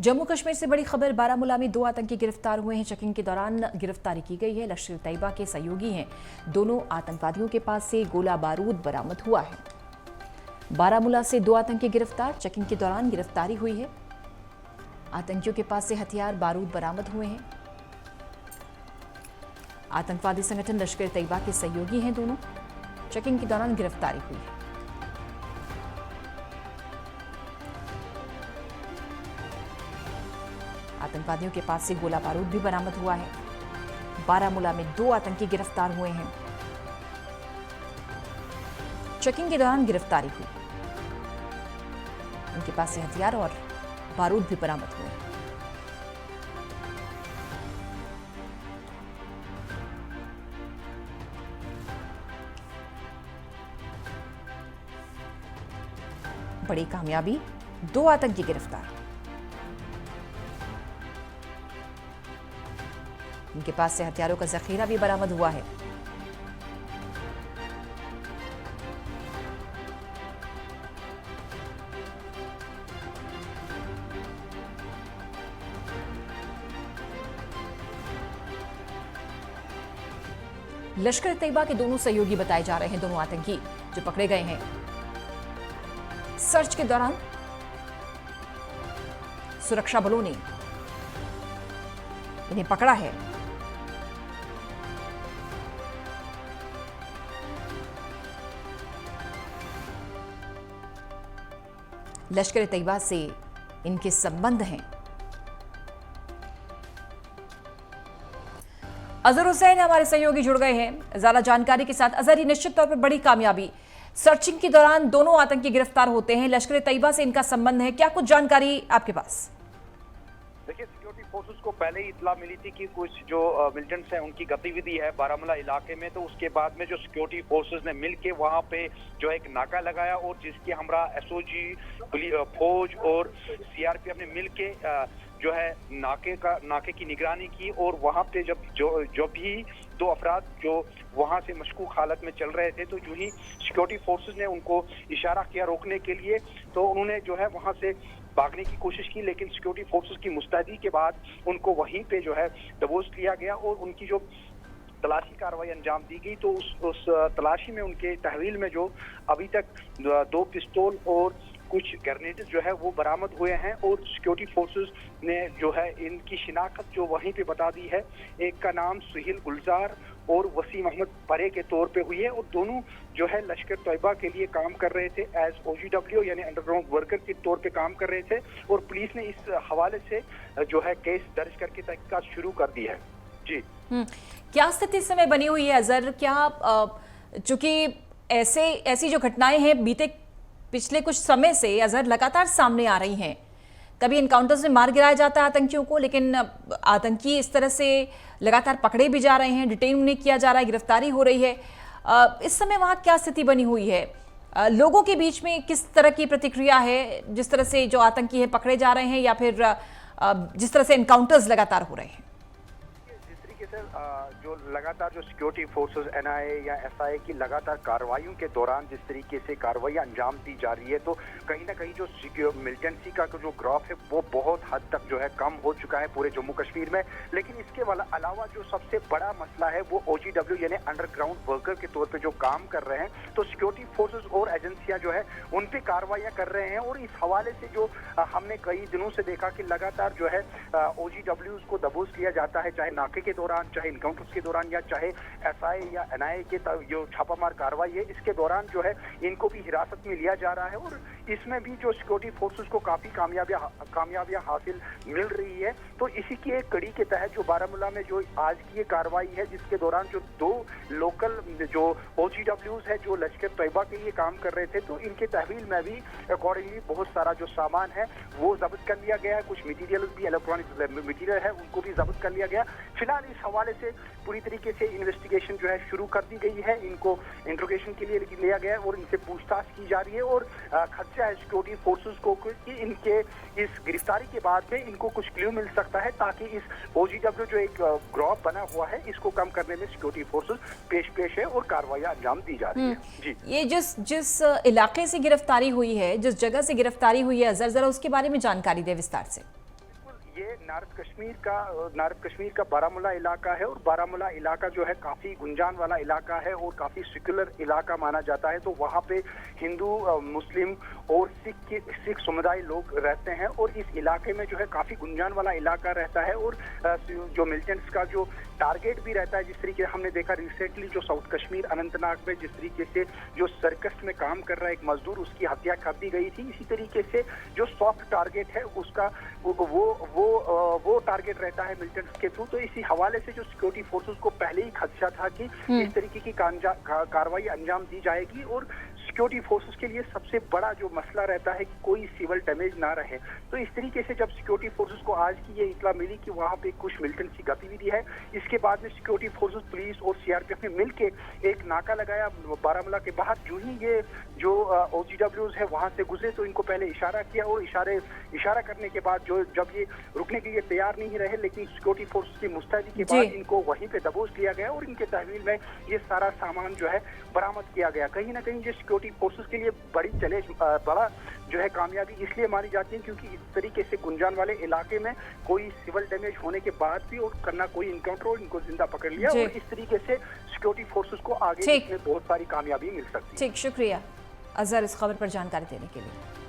जम्मू कश्मीर से बड़ी खबर। बारामूला में 2 आतंकी गिरफ्तार हुए हैं। चेकिंग के दौरान गिरफ्तारी की गई है। लश्कर तैयबा के सहयोगी हैं। दोनों आतंकवादियों के पास से गोला बारूद बरामद हुआ है। बारामूला से 2 आतंकी गिरफ्तार। चेकिंग के दौरान गिरफ्तारी हुई है। आतंकियों के पास से हथियार बारूद बरामद हुए हैं। आतंकवादी संगठन लश्कर तैयबा के सहयोगी हैं दोनों। चेकिंग के दौरान गिरफ्तारी हुई है। आतंकवादियों के पास से गोला बारूद भी बरामद हुआ है। बारामूला में 2 आतंकी गिरफ्तार हुए हैं। चेकिंग के दौरान गिरफ्तारी हुई। उनके पास से हथियार और बारूद भी बरामद हुए हैं। बड़ी कामयाबी, 2 आतंकी गिरफ्तार। उनके पास से हथियारों का जखीरा भी बरामद हुआ है। लश्कर तैयबा के दोनों सहयोगी बताए जा रहे हैं। दोनों आतंकी जो पकड़े गए हैं, सर्च के दौरान सुरक्षा बलों ने इन्हें पकड़ा है। लश्कर तैयबा से इनके संबंध हैं। अजहर हुसैन हमारे सहयोगी जुड़ गए हैं ज्यादा जानकारी के साथ। अजहर, निश्चित तौर पर बड़ी कामयाबी, सर्चिंग के दौरान दोनों आतंकी गिरफ्तार होते हैं। लश्कर तैयबा से इनका संबंध है, क्या कुछ जानकारी आपके पास? देखिए, सिक्योरिटी फोर्सेस को पहले ही इतला मिली थी कि कुछ जो मिलिटेंट्स हैं उनकी गतिविधि है बारामूला इलाके में। तो उसके बाद में जो सिक्योरिटी फोर्सेस ने मिलके वहां पे जो एक नाका लगाया और जिसके हमरा एसओजी, फौज और सीआरपीएफ ने मिलके जो है नाके की निगरानी की। और वहां पे जो भी 2 अफराद जो वहां से मशकूक हालत में चल रहे थे, तो जो ही सिक्योरिटी फोर्सेस ने उनको इशारा किया रोकने के लिए, तो उन्होंने जो है वहां से भागने की कोशिश की। लेकिन सिक्योरिटी फोर्सेस की मुस्तैदी के बाद उनको वहीं पे जो है दबोच लिया गया और उनकी जो तलाशी कार्रवाई अंजाम दी गई। तो उस तलाशी में उनके तहवील में जो अभी तक 2 पिस्तौल और कुछ ग्रेनेड्स जो है वो बरामद हुए हैं। और सिक्योरिटी फोर्सेस ने जो है इनकी शिनाख्त जो वहीं पे बता दी है। एक का नाम सुहेल गुलजार और वसीम अहमद परे के तौर पे हुई है। और दोनों जो है लश्कर तैयबा के लिए काम कर रहे थे एज OGW यानी अंडरग्राउंड वर्कर के तौर पे काम कर रहे थे। और पुलिस ने इस हवाले से जो है केस दर्ज करके तहकीकात शुरू कर दी है। जी, क्या स्थिति इस समय बनी हुई है अजहर? क्या चूंकि ऐसी जो घटनाएं हैं पिछले कुछ समय से अजहर लगातार सामने आ रही हैं, कभी इनकाउंटर्स में मार गिराया जाता है आतंकियों को, लेकिन आतंकी इस तरह से लगातार पकड़े भी जा रहे हैं, डिटेन उन्हें किया जा रहा है, गिरफ्तारी हो रही है। इस समय वहां क्या स्थिति बनी हुई है? लोगों के बीच में किस तरह की प्रतिक्रिया है, जिस तरह से जो आतंकी है पकड़े जा रहे हैं या फिर जिस तरह से इनकाउंटर्स लगातार हो रहे हैं? जो लगातार जो सिक्योरिटी फोर्सेस NIA या SIA की लगातार कार्रवाइयों के दौरान जिस तरीके से कार्रवाई अंजाम दी जा रही है, तो कहीं ना कहीं जो मिलिटेंसी का जो ग्राफ है वो बहुत हद तक जो है कम हो चुका है पूरे जम्मू कश्मीर में। लेकिन इसके अलावा जो सबसे बड़ा मसला है वो OGW यानी अंडरग्राउंड वर्कर के तौर पर जो काम कर रहे हैं, तो सिक्योरिटी फोर्सेज और एजेंसियां जो है उन पे कार्रवाइयां कर रहे हैं। और इस हवाले से जो हमने कई दिनों से देखा कि लगातार जो है OGWs को दबोच लिया जाता है, चाहे नाके के दौरान, चाहे इनकाउंटर्स के दौरान, या चाहे SIA या NIA के जो छापामार कार्रवाई है इसके दौरान जो है इनको भी हिरासत में लिया जा रहा है। और इसमें भी जो सिक्योरिटी फोर्सेस को काफी कामयाबियां हासिल मिल रही है। तो इसी की एक कड़ी के तहत जो बारामूला में जो आज की ये कार्रवाई है, जिसके दौरान जो 2 लोकल जो OGWs है जो लश्कर तैयबा के लिए काम कर रहे थे, तो इनके तहवील में भी अकॉर्डिंगली बहुत सारा जो सामान है वो जब्त कर लिया गया है। कुछ मटीरियल भी, इलेक्ट्रॉनिक मटीरियल है, उनको भी जब्त कर लिया गया। फिलहाल इस हवाले से पूरी तरीके से इन्वेस्टिगेशन जो है शुरू कर दी गई है। इनको इंट्रोगेशन के लिए लिया गया है और इनसे पूछताछ की जा रही है। और खदशा है सिक्योरिटी फोर्सेस को कि इनके इस गिरफ्तारी के बाद में इनको कुछ क्लू मिल सकता है, ताकि इस OGW जो एक ग्रुप बना हुआ है इसको कम करने में सिक्योरिटी फोर्सेस पेश है और कार्रवाइयां अंजाम दी जा रही है। जी, ये जिस इलाके से गिरफ्तारी हुई है, जिस जगह से गिरफ्तारी हुई है अजहर, जरा उसके बारे में जानकारी दे विस्तार से। ये नार्थ कश्मीर का बारामूला इलाका है, और बारामूला इलाका जो है काफी गुंजान वाला इलाका है और काफी सेक्युलर इलाका माना जाता है। तो वहाँ पे हिंदू, मुस्लिम और सिख समुदाय लोग रहते हैं, और इस इलाके में जो है काफी गुंजान वाला इलाका रहता है। और जो मिलिटेंट्स का जो टारगेट भी रहता है, जिस तरीके से हमने देखा रिसेंटली जो साउथ कश्मीर अनंतनाग में जिस तरीके से जो सर्कस में काम कर रहा है एक मजदूर, उसकी हत्या कर दी गई थी। इसी तरीके से जो सॉफ्ट टारगेट है उसका वो टारगेट रहता है मिलिटेंट्स के थ्रू। तो इसी हवाले से जो सिक्योरिटी फोर्सेस को पहले ही खदशा था कि इस तरीके की कार्रवाई अंजाम दी जाएगी, और सिक्योरिटी फोर्सेस के लिए सबसे बड़ा जो मसला रहता है कि कोई सिविल डैमेज ना रहे। तो इस तरीके से जब सिक्योरिटी फोर्सेस को आज की ये इतला मिली कि वहाँ पे कुछ मिलिटेंट्स की गतिविधि है, इसके बाद में सिक्योरिटी फोर्सेस, पुलिस और सीआरपीएफ ने मिलके एक नाका लगाया बारामूला के बाहर। जो ही ये जो OGWs है वहाँ से गुजरे तो इनको पहले इशारा किया, और इशारा करने के बाद जब ये रुकने के लिए तैयार नहीं रहे, लेकिन सिक्योरिटी फोर्सेस की मुस्तैदी के बाद इनको वहीं पे दबोच लिया गया, और इनके तहवील में ये सारा सामान जो है बरामद किया गया। कहीं ना कहीं ये सिक्योरिटी फोर्सेस के लिए बड़ा जो है कामयाबी इसलिए मानी जाती है क्योंकि इस तरीके से गुंजान वाले इलाके में कोई सिविल डैमेज होने के बाद भी और करना कोई इनकाउंटर, इनको जिंदा पकड़ लिया, और इस तरीके से सिक्योरिटी फोर्सेस को आगे इसमें बहुत सारी कामयाबी मिल सकती है। ठीक, शुक्रिया अजहर इस खबर पर जानकारी देने के लिए।